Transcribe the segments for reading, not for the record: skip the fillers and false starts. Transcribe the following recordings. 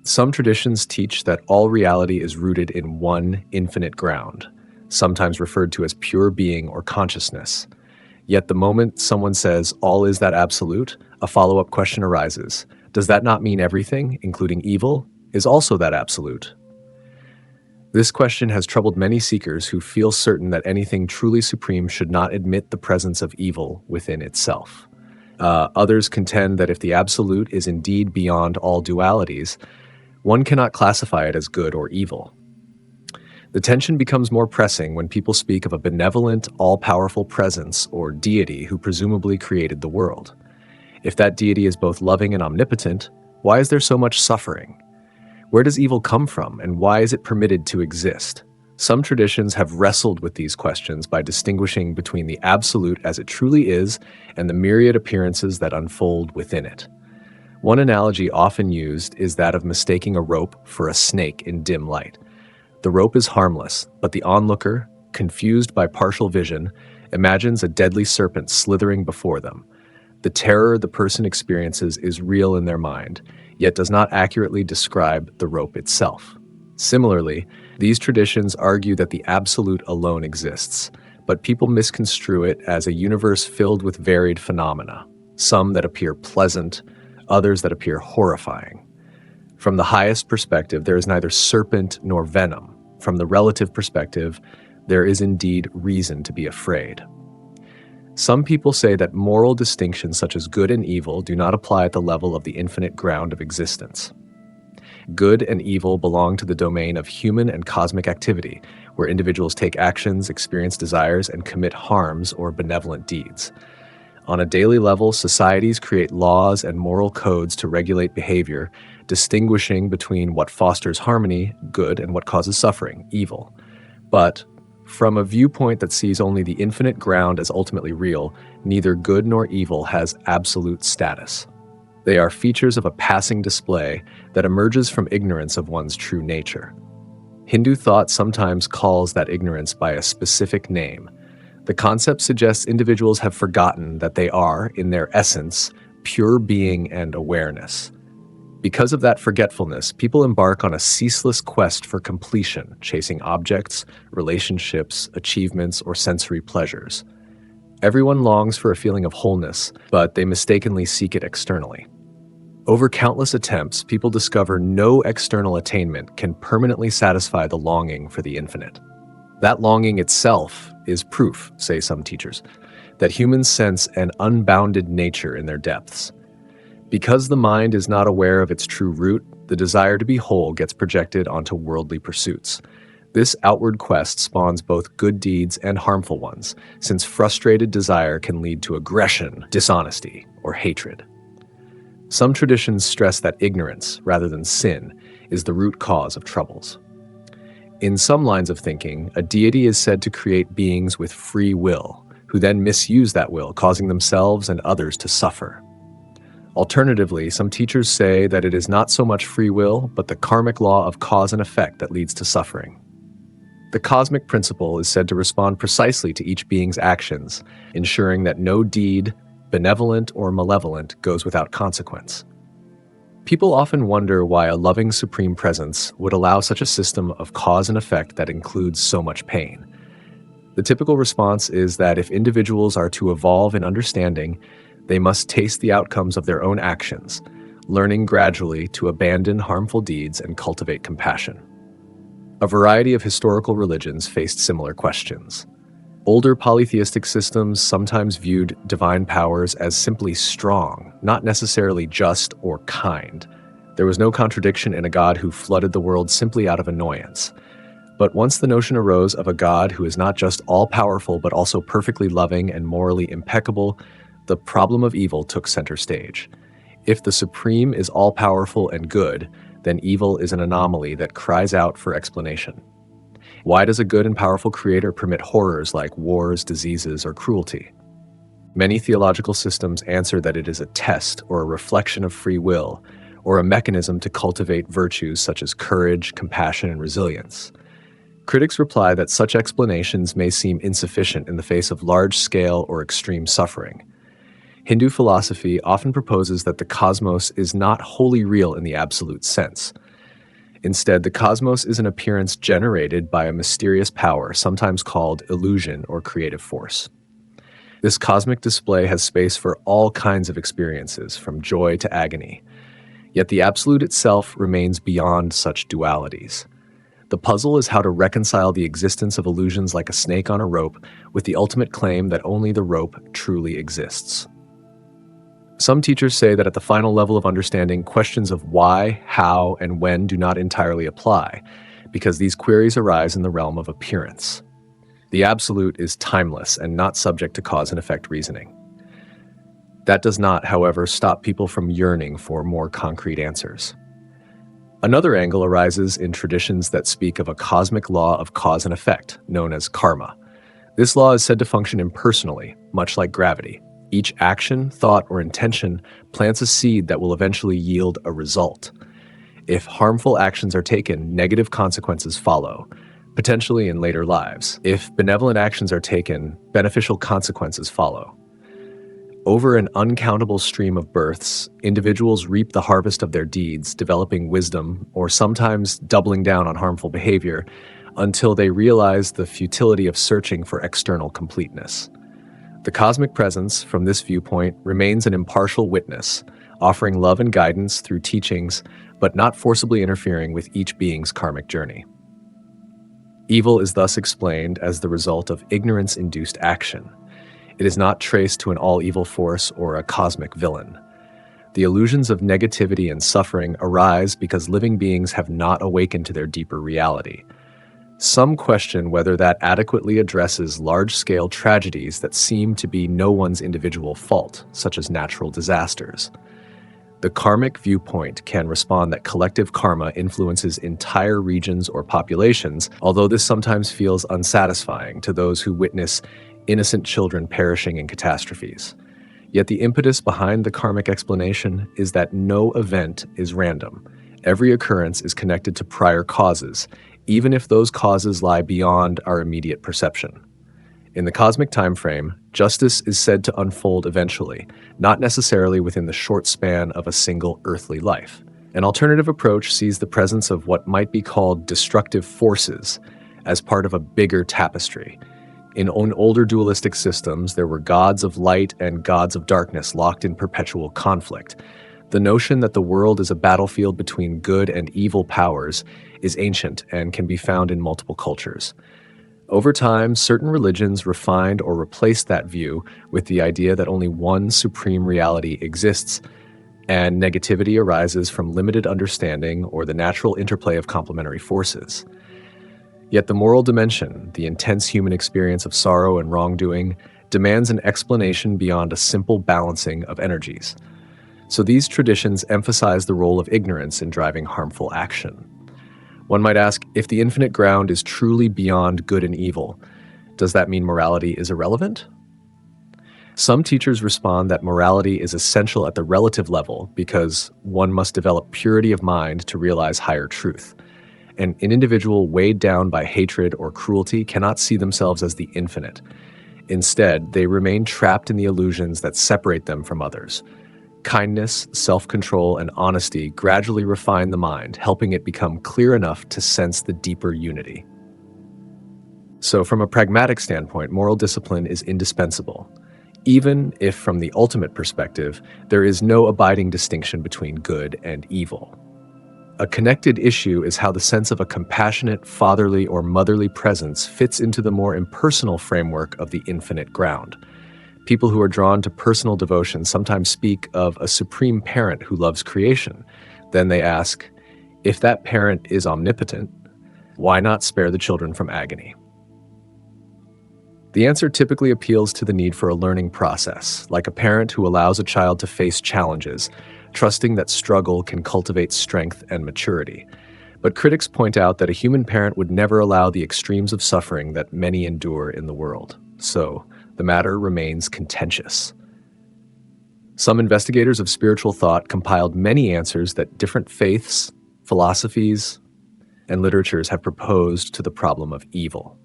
Some traditions teach that all reality is rooted in one infinite ground, sometimes referred to as pure being or consciousness. Yet the moment someone says all is that absolute, a follow-up question arises. Does that not mean everything, including evil, is also that absolute? This question has troubled many seekers who feel certain that anything truly supreme should not admit the presence of evil within itself. Others contend that if the absolute is indeed beyond all dualities, one cannot classify it as good or evil. The tension becomes more pressing when people speak of a benevolent, all-powerful presence or deity who presumably created the world. If that deity is both loving and omnipotent, why is there so much suffering? Where does evil come from, and why is it permitted to exist? Some traditions have wrestled with these questions by distinguishing between the absolute as it truly is and the myriad appearances that unfold within it. One analogy often used is that of mistaking a rope for a snake in dim light. The rope is harmless, but the onlooker, confused by partial vision, imagines a deadly serpent slithering before them. The terror the person experiences is real in their mind, yet does not accurately describe the rope itself. Similarly, these traditions argue that the absolute alone exists, but people misconstrue it as a universe filled with varied phenomena, some that appear pleasant, others that appear horrifying. From the highest perspective, there is neither serpent nor venom. From the relative perspective, there is indeed reason to be afraid. Some people say that moral distinctions such as good and evil do not apply at the level of the infinite ground of existence. Good and evil belong to the domain of human and cosmic activity, where individuals take actions, experience desires, and commit harms or benevolent deeds. On a daily level, societies create laws and moral codes to regulate behavior, distinguishing between what fosters harmony, good, and what causes suffering, evil. But from a viewpoint that sees only the infinite ground as ultimately real, neither good nor evil has absolute status. They are features of a passing display that emerges from ignorance of one's true nature. Hindu thought sometimes calls that ignorance by a specific name. The concept suggests individuals have forgotten that they are, in their essence, pure being and awareness. Because of that forgetfulness, people embark on a ceaseless quest for completion, chasing objects, relationships, achievements, or sensory pleasures. Everyone longs for a feeling of wholeness, but they mistakenly seek it externally. Over countless attempts, people discover no external attainment can permanently satisfy the longing for the infinite. That longing itself is proof, say some teachers, that humans sense an unbounded nature in their depths. Because the mind is not aware of its true root, the desire to be whole gets projected onto worldly pursuits. This outward quest spawns both good deeds and harmful ones, since frustrated desire can lead to aggression, dishonesty, or hatred. Some traditions stress that ignorance, rather than sin, is the root cause of troubles. In some lines of thinking, a deity is said to create beings with free will, who then misuse that will, causing themselves and others to suffer. Alternatively, some teachers say that it is not so much free will, but the karmic law of cause and effect that leads to suffering. The cosmic principle is said to respond precisely to each being's actions, ensuring that no deed, benevolent or malevolent, goes without consequence. People often wonder why a loving supreme presence would allow such a system of cause and effect that includes so much pain. The typical response is that if individuals are to evolve in understanding, they must taste the outcomes of their own actions, learning gradually to abandon harmful deeds and cultivate compassion. A variety of historical religions faced similar questions. Older polytheistic systems sometimes viewed divine powers as simply strong, not necessarily just or kind. There was no contradiction in a God who flooded the world simply out of annoyance. But once the notion arose of a God who is not just all-powerful but also perfectly loving and morally impeccable, the problem of evil took center stage. If the Supreme is all-powerful and good, then evil is an anomaly that cries out for explanation. Why does a good and powerful creator permit horrors like wars, diseases, or cruelty? Many theological systems answer that it is a test or a reflection of free will, or a mechanism to cultivate virtues such as courage, compassion, and resilience. Critics reply that such explanations may seem insufficient in the face of large-scale or extreme suffering. Hindu philosophy often proposes that the cosmos is not wholly real in the absolute sense. Instead, the cosmos is an appearance generated by a mysterious power, sometimes called illusion or creative force. This cosmic display has space for all kinds of experiences, from joy to agony. Yet the absolute itself remains beyond such dualities. The puzzle is how to reconcile the existence of illusions like a snake on a rope with the ultimate claim that only the rope truly exists. Some teachers say that at the final level of understanding, questions of why, how, and when do not entirely apply, because these queries arise in the realm of appearance. The absolute is timeless and not subject to cause and effect reasoning. That does not, however, stop people from yearning for more concrete answers. Another angle arises in traditions that speak of a cosmic law of cause and effect, known as karma. This law is said to function impersonally, much like gravity. Each action, thought, or intention plants a seed that will eventually yield a result. If harmful actions are taken, negative consequences follow, potentially in later lives. If benevolent actions are taken, beneficial consequences follow. Over an uncountable stream of births, individuals reap the harvest of their deeds, developing wisdom, or sometimes doubling down on harmful behavior, until they realize the futility of searching for external completeness. The cosmic presence, from this viewpoint, remains an impartial witness, offering love and guidance through teachings, but not forcibly interfering with each being's karmic journey. Evil is thus explained as the result of ignorance-induced action. It is not traced to an all-evil force or a cosmic villain. The illusions of negativity and suffering arise because living beings have not awakened to their deeper reality. Some question whether that adequately addresses large-scale tragedies that seem to be no one's individual fault, such as natural disasters. The karmic viewpoint can respond that collective karma influences entire regions or populations, although this sometimes feels unsatisfying to those who witness innocent children perishing in catastrophes. Yet the impetus behind the karmic explanation is that no event is random. Every occurrence is connected to prior causes, even if those causes lie beyond our immediate perception. In the cosmic time frame, justice is said to unfold eventually, not necessarily within the short span of a single earthly life. An alternative approach sees the presence of what might be called destructive forces as part of a bigger tapestry. In older dualistic systems, there were gods of light and gods of darkness locked in perpetual conflict. The notion that the world is a battlefield between good and evil powers is ancient and can be found in multiple cultures. Over time, certain religions refined or replaced that view with the idea that only one supreme reality exists, and negativity arises from limited understanding or the natural interplay of complementary forces. Yet the moral dimension, the intense human experience of sorrow and wrongdoing, demands an explanation beyond a simple balancing of energies. So these traditions emphasize the role of ignorance in driving harmful action. One might ask, if the infinite ground is truly beyond good and evil, does that mean morality is irrelevant? Some teachers respond that morality is essential at the relative level because one must develop purity of mind to realize higher truth. And an individual weighed down by hatred or cruelty cannot see themselves as the infinite. Instead, they remain trapped in the illusions that separate them from others. Kindness, self-control, and honesty gradually refine the mind, helping it become clear enough to sense the deeper unity. So from a pragmatic standpoint, moral discipline is indispensable, even if from the ultimate perspective, there is no abiding distinction between good and evil. A connected issue is how the sense of a compassionate, fatherly, or motherly presence fits into the more impersonal framework of the infinite ground. People who are drawn to personal devotion sometimes speak of a supreme parent who loves creation. Then they ask, if that parent is omnipotent, why not spare the children from agony? The answer typically appeals to the need for a learning process, like a parent who allows a child to face challenges, trusting that struggle can cultivate strength and maturity. But critics point out that a human parent would never allow the extremes of suffering that many endure in the world. So, the matter remains contentious. Some investigators of spiritual thought compiled many answers that different faiths, philosophies, and literatures have proposed to the problem of evil.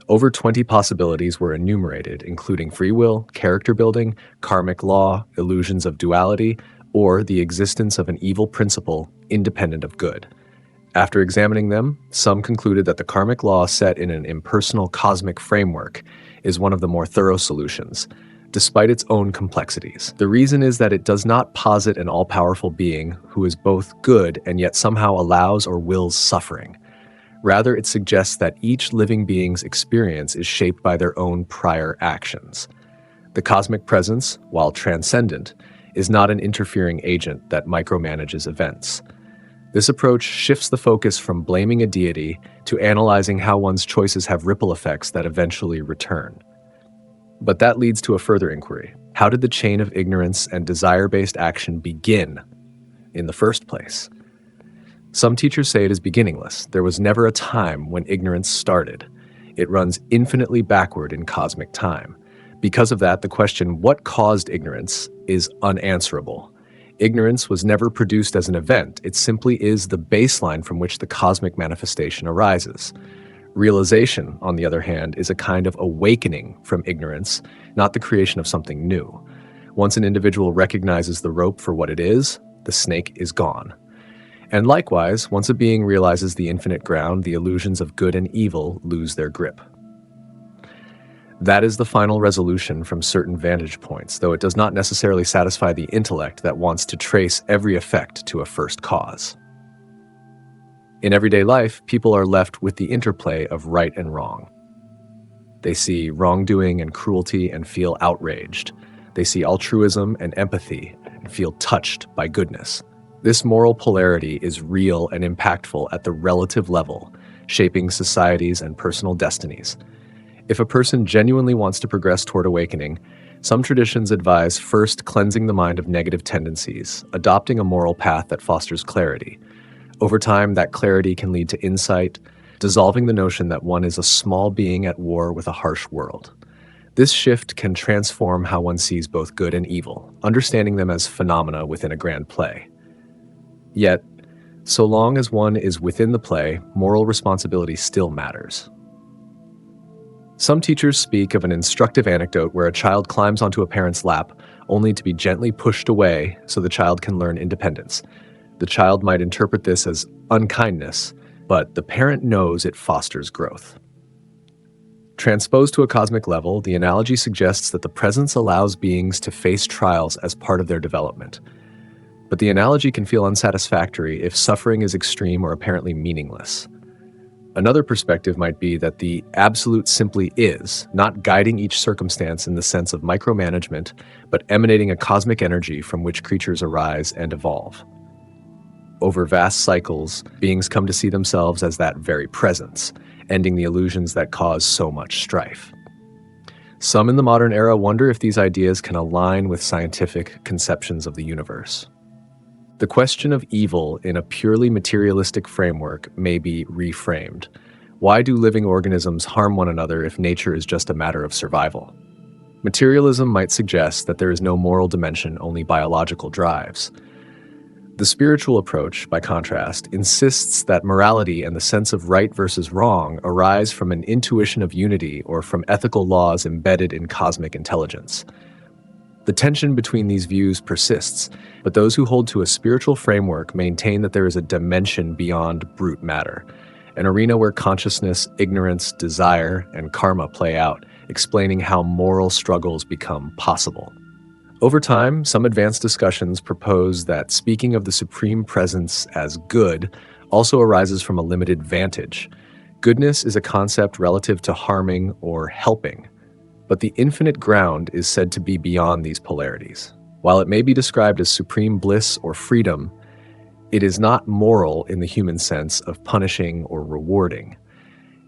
Over 20 possibilities were enumerated, including free will, character building, karmic law, illusions of duality, or the existence of an evil principle independent of good. After examining them, some concluded that the karmic law set in an impersonal cosmic framework is one of the more thorough solutions, despite its own complexities. The reason is that it does not posit an all-powerful being who is both good and yet somehow allows or wills suffering. Rather, it suggests that each living being's experience is shaped by their own prior actions. The cosmic presence, while transcendent, is not an interfering agent that micromanages events. This approach shifts the focus from blaming a deity to analyzing how one's choices have ripple effects that eventually return. But that leads to a further inquiry. How did the chain of ignorance and desire-based action begin in the first place? Some teachers say it is beginningless. There was never a time when ignorance started. It runs infinitely backward in cosmic time. Because of that, the question, what caused ignorance, is unanswerable. Ignorance was never produced as an event. It simply is the baseline from which the cosmic manifestation arises. Realization, on the other hand, is a kind of awakening from ignorance, not the creation of something new. Once an individual recognizes the rope for what it is, the snake is gone. And likewise, once a being realizes the infinite ground, the illusions of good and evil lose their grip. That is the final resolution from certain vantage points, though it does not necessarily satisfy the intellect that wants to trace every effect to a first cause. In everyday life, people are left with the interplay of right and wrong. They see wrongdoing and cruelty and feel outraged. They see altruism and empathy and feel touched by goodness. This moral polarity is real and impactful at the relative level, shaping societies and personal destinies. If a person genuinely wants to progress toward awakening, some traditions advise first cleansing the mind of negative tendencies, adopting a moral path that fosters clarity. Over time, that clarity can lead to insight, dissolving the notion that one is a small being at war with a harsh world. This shift can transform how one sees both good and evil, understanding them as phenomena within a grand play. Yet, so long as one is within the play, moral responsibility still matters. Some teachers speak of an instructive anecdote where a child climbs onto a parent's lap only to be gently pushed away so the child can learn independence. The child might interpret this as unkindness, but the parent knows it fosters growth. Transposed to a cosmic level, the analogy suggests that the presence allows beings to face trials as part of their development. But the analogy can feel unsatisfactory if suffering is extreme or apparently meaningless. Another perspective might be that the absolute simply is, not guiding each circumstance in the sense of micromanagement, but emanating a cosmic energy from which creatures arise and evolve. Over vast cycles, beings come to see themselves as that very presence, ending the illusions that cause so much strife. Some in the modern era wonder if these ideas can align with scientific conceptions of the universe. The question of evil in a purely materialistic framework may be reframed. Why do living organisms harm one another if nature is just a matter of survival? Materialism might suggest that there is no moral dimension, only biological drives. The spiritual approach, by contrast, insists that morality and the sense of right versus wrong arise from an intuition of unity or from ethical laws embedded in cosmic intelligence. The tension between these views persists, but those who hold to a spiritual framework maintain that there is a dimension beyond brute matter, an arena where consciousness, ignorance, desire, and karma play out, explaining how moral struggles become possible. Over time, some advanced discussions propose that speaking of the supreme presence as good also arises from a limited vantage. Goodness is a concept relative to harming or helping, but the infinite ground is said to be beyond these polarities. While it may be described as supreme bliss or freedom, it is not moral in the human sense of punishing or rewarding.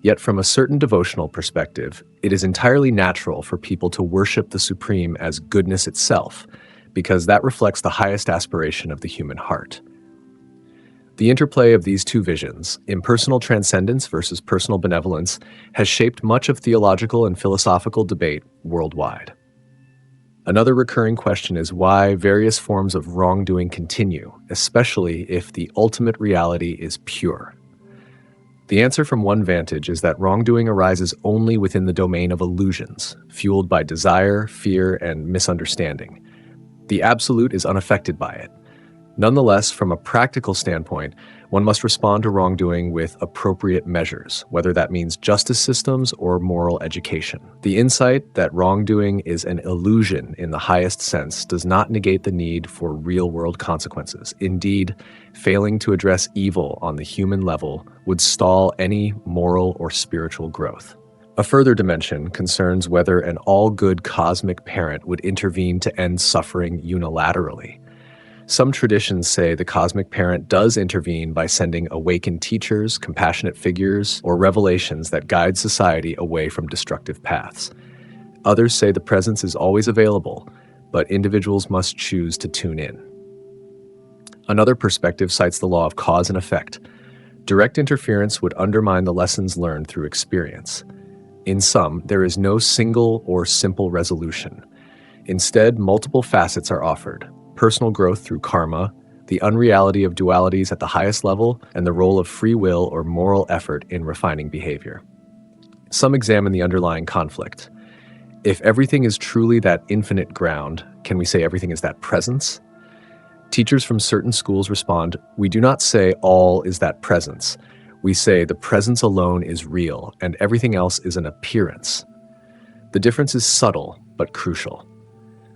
Yet from a certain devotional perspective, it is entirely natural for people to worship the supreme as goodness itself, because that reflects the highest aspiration of the human heart. The interplay of these two visions, impersonal transcendence versus personal benevolence, has shaped much of theological and philosophical debate worldwide. Another recurring question is why various forms of wrongdoing continue, especially if the ultimate reality is pure. The answer from one vantage is that wrongdoing arises only within the domain of illusions, fueled by desire, fear, and misunderstanding. The absolute is unaffected by it. Nonetheless, from a practical standpoint, one must respond to wrongdoing with appropriate measures, whether that means justice systems or moral education. The insight that wrongdoing is an illusion in the highest sense does not negate the need for real-world consequences. Indeed, failing to address evil on the human level would stall any moral or spiritual growth. A further dimension concerns whether an all-good cosmic parent would intervene to end suffering unilaterally. Some traditions say the cosmic parent does intervene by sending awakened teachers, compassionate figures, or revelations that guide society away from destructive paths. Others say the presence is always available, but individuals must choose to tune in. Another perspective cites the law of cause and effect. Direct interference would undermine the lessons learned through experience. In sum, there is no single or simple resolution. Instead, multiple facets are offered: personal growth through karma, the unreality of dualities at the highest level, and the role of free will or moral effort in refining behavior. Some examine the underlying conflict. If everything is truly that infinite ground, can we say everything is that presence? Teachers from certain schools respond, we do not say all is that presence. We say the presence alone is real, and everything else is an appearance. The difference is subtle, but crucial.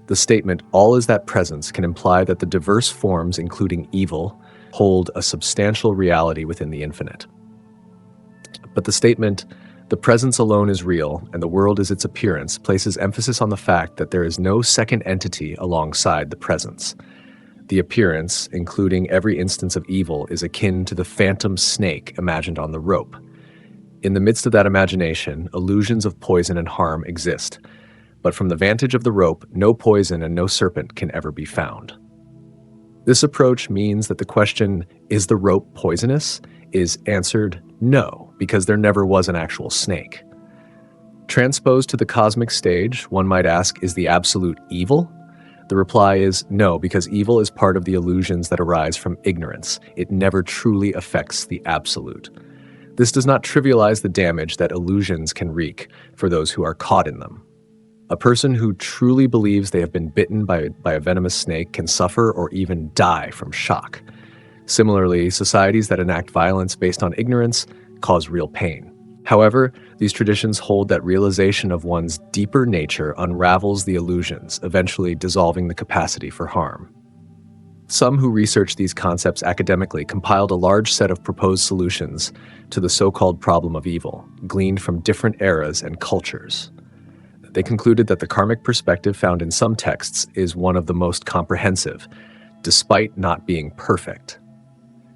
The statement, all is that presence, can imply that the diverse forms, including evil, hold a substantial reality within the infinite. But the statement, the presence alone is real, and the world is its appearance, places emphasis on the fact that there is no second entity alongside the presence. The appearance, including every instance of evil, is akin to the phantom snake imagined on the rope. In the midst of that imagination, illusions of poison and harm exist. But from the vantage of the rope, no poison and no serpent can ever be found. This approach means that the question, is the rope poisonous, is answered no, because there never was an actual snake. Transposed to the cosmic stage, one might ask, is the absolute evil? The reply is no, because evil is part of the illusions that arise from ignorance. It never truly affects the absolute. This does not trivialize the damage that illusions can wreak for those who are caught in them. A person who truly believes they have been bitten by a venomous snake can suffer or even die from shock. Similarly, societies that enact violence based on ignorance cause real pain. However, these traditions hold that realization of one's deeper nature unravels the illusions, eventually dissolving the capacity for harm. Some who researched these concepts academically compiled a large set of proposed solutions to the so-called problem of evil, gleaned from different eras and cultures. They concluded that the karmic perspective found in some texts is one of the most comprehensive, despite not being perfect.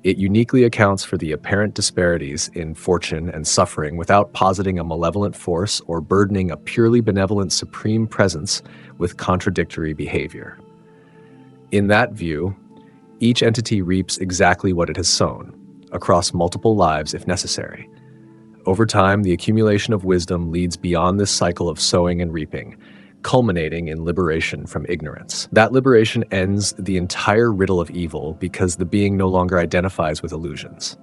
It uniquely accounts for the apparent disparities in fortune and suffering without positing a malevolent force or burdening a purely benevolent supreme presence with contradictory behavior. In that view, each entity reaps exactly what it has sown, across multiple lives if necessary. Over time, the accumulation of wisdom leads beyond this cycle of sowing and reaping, culminating in liberation from ignorance. That liberation ends the entire riddle of evil because the being no longer identifies with illusions.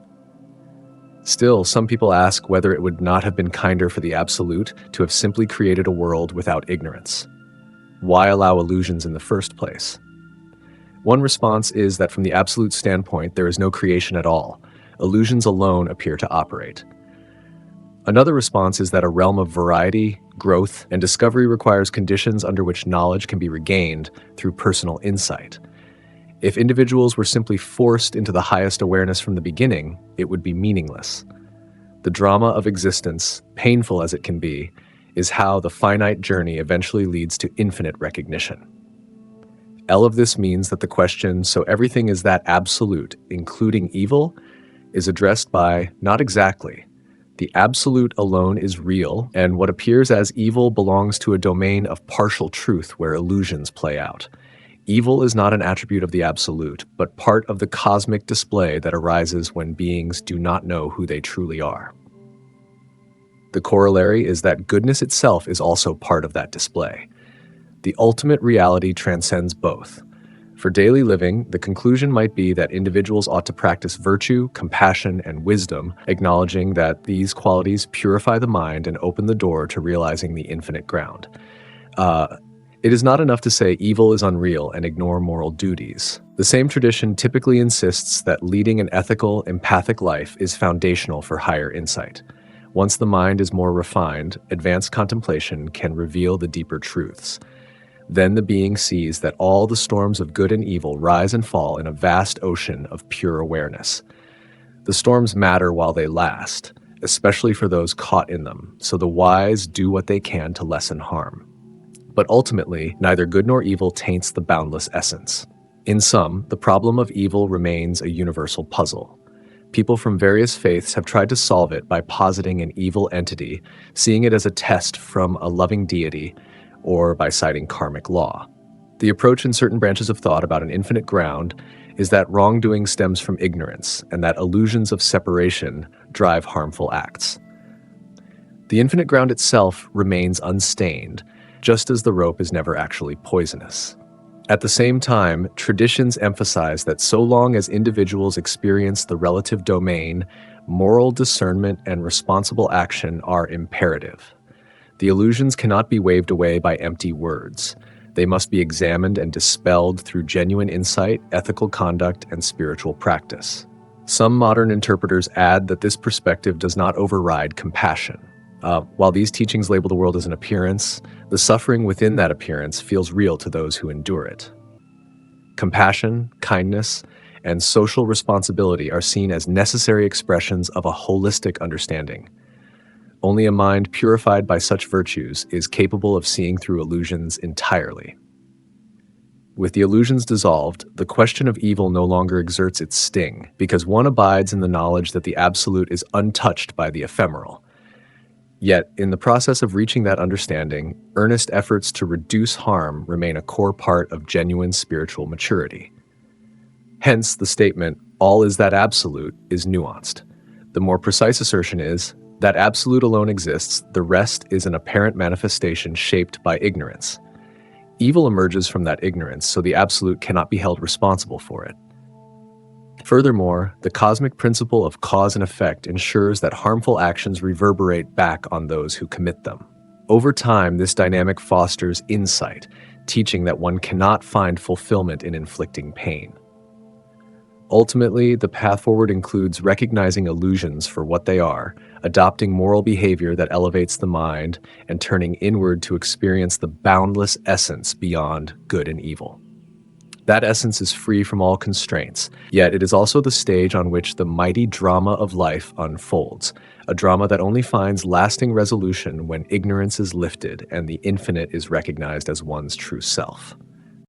Still, some people ask whether it would not have been kinder for the Absolute to have simply created a world without ignorance. Why allow illusions in the first place? One response is that from the Absolute standpoint, there is no creation at all. Illusions alone appear to operate. Another response is that a realm of variety, growth, and discovery requires conditions under which knowledge can be regained through personal insight. If individuals were simply forced into the highest awareness from the beginning, it would be meaningless. The drama of existence, painful as it can be, is how the finite journey eventually leads to infinite recognition. All of this means that the question, so everything is that absolute, including evil, is addressed by not exactly. The absolute alone is real, and what appears as evil belongs to a domain of partial truth where illusions play out. Evil is not an attribute of the absolute, but part of the cosmic display that arises when beings do not know who they truly are. The corollary is that goodness itself is also part of that display. The ultimate reality transcends both. For daily living, the conclusion might be that individuals ought to practice virtue, compassion, and wisdom, acknowledging that these qualities purify the mind and open the door to realizing the infinite ground. It is not enough to say evil is unreal and ignore moral duties. The same tradition typically insists that leading an ethical, empathic life is foundational for higher insight. Once the mind is more refined, advanced contemplation can reveal the deeper truths. Then the being sees that all the storms of good and evil rise and fall in a vast ocean of pure awareness. The storms matter while they last, especially for those caught in them, so the wise do what they can to lessen harm. But ultimately, neither good nor evil taints the boundless essence. In sum, the problem of evil remains a universal puzzle. People from various faiths have tried to solve it by positing an evil entity, seeing it as a test from a loving deity, or by citing karmic law. The approach in certain branches of thought about an infinite ground is that wrongdoing stems from ignorance, and that illusions of separation drive harmful acts. The infinite ground itself remains unstained, just as the rope is never actually poisonous. At the same time, traditions emphasize that so long as individuals experience the relative domain, moral discernment and responsible action are imperative. The illusions cannot be waved away by empty words. They must be examined and dispelled through genuine insight, ethical conduct, and spiritual practice. Some modern interpreters add that this perspective does not override compassion. While these teachings label the world as an appearance, the suffering within that appearance feels real to those who endure it. Compassion, kindness, and social responsibility are seen as necessary expressions of a holistic understanding. Only a mind purified by such virtues is capable of seeing through illusions entirely. With the illusions dissolved, the question of evil no longer exerts its sting, because one abides in the knowledge that the absolute is untouched by the ephemeral. Yet, in the process of reaching that understanding, earnest efforts to reduce harm remain a core part of genuine spiritual maturity. Hence, the statement, "all is that absolute," is nuanced. The more precise assertion is, that absolute alone exists, the rest is an apparent manifestation shaped by ignorance. Evil emerges from that ignorance, so the absolute cannot be held responsible for it. Furthermore, the cosmic principle of cause and effect ensures that harmful actions reverberate back on those who commit them. Over time, this dynamic fosters insight, teaching that one cannot find fulfillment in inflicting pain. Ultimately, the path forward includes recognizing illusions for what they are, adopting moral behavior that elevates the mind, and turning inward to experience the boundless essence beyond good and evil. That essence is free from all constraints, yet it is also the stage on which the mighty drama of life unfolds, a drama that only finds lasting resolution when ignorance is lifted and the infinite is recognized as one's true self.